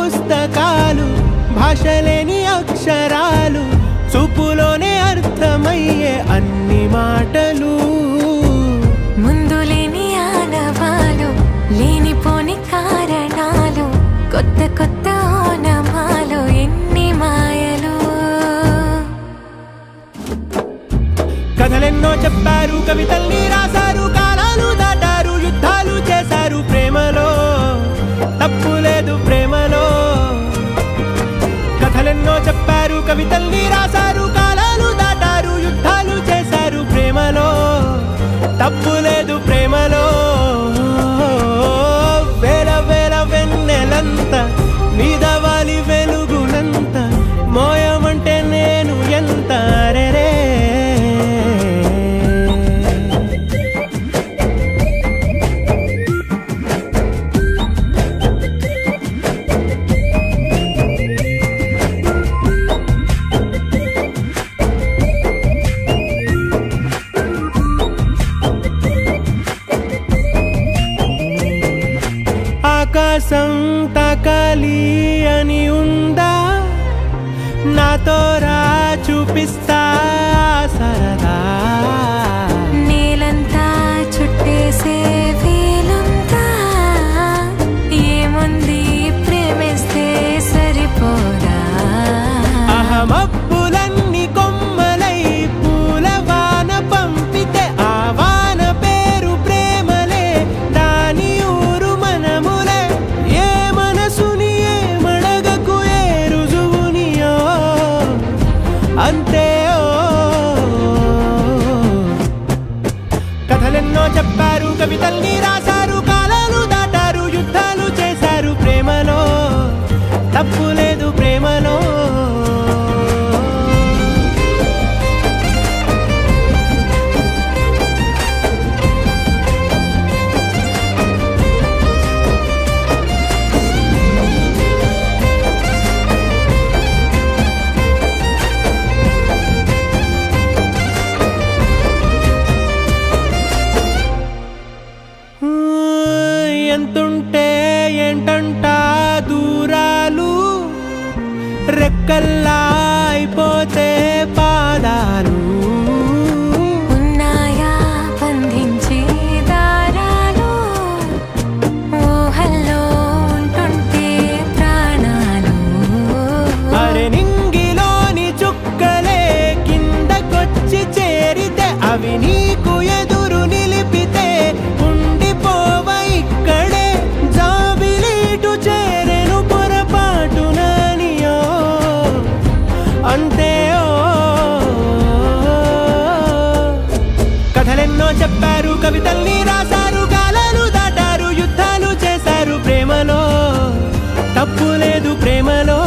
పుస్తకాలు భాషలేని అక్షరాలు చూపులోనే అర్థమయ్యే అన్ని మాటలు ముందు లేని ఆనవాలు లేనిపోని కారణాలు కొత్త కొత్త ఓనమాలు ఎన్ని మాయలు కథలెన్నో చెప్పారు కవితల్ని రాశారు కాలాలు దాటారు యుద్ధాలు చేశారు ప్రేమలో తప్పు లేదు ప్రేమలో కథలెన్నో చెప్పారు కవితల్ని రాశారు కాలాలు దాటారు యుద్ధాలు చేశారు ప్రేమలో తప్పు లేదు ప్రేమలో వేల వేల వెన్నెలంత నీదవాలి వెలుగునంత మోయమంటే నేను ఎంత రే ఆకాశం తాకాలి అని ఉందా నాతో రా చూపిస్తా సరదా నేలంతా చుట్టేసే వీలుందా ఏముంది ప్రేమిస్తే సరిపోదా అహమబ్బులన్నీ కొమ్మలై పూల వాన పంపితే ఆ వాన పేరు ప్రేమలే దాని ఊరు మనములే ఏ మనసుని ఏ మడగకు ఏ రుజువునియో అంతే కథలెన్నో చెప్పారు కవితల్ని రాశారు కాలాలు దాటారు యుద్ధాలు చేశారు ప్రేమలో తప్పు లేదు ప్రేమలో ఎంతుంటే ఏంటంట దూరాలు రెక్కల్లా అయిపోతే పాదాలు ఉన్నాయా బంధించే దారాలు ఊహల్లో ఉంటుంటే ప్రాణాలు అరే నింగిలోని చుక్కలే కిందకొచ్చి చేరితే అవి నీకు ఎదురు నిలిపితే ఉండిపోవ ఇక్కడే జాబిలీటు చేరెను పొరపాటు నానియో అంతే కథలెన్నో చెప్పారు కవితల్ని రాశారు కాలాలు దాటారు యుద్ధాలు చేశారు ప్రేమలో తప్పు లేదు ప్రేమలో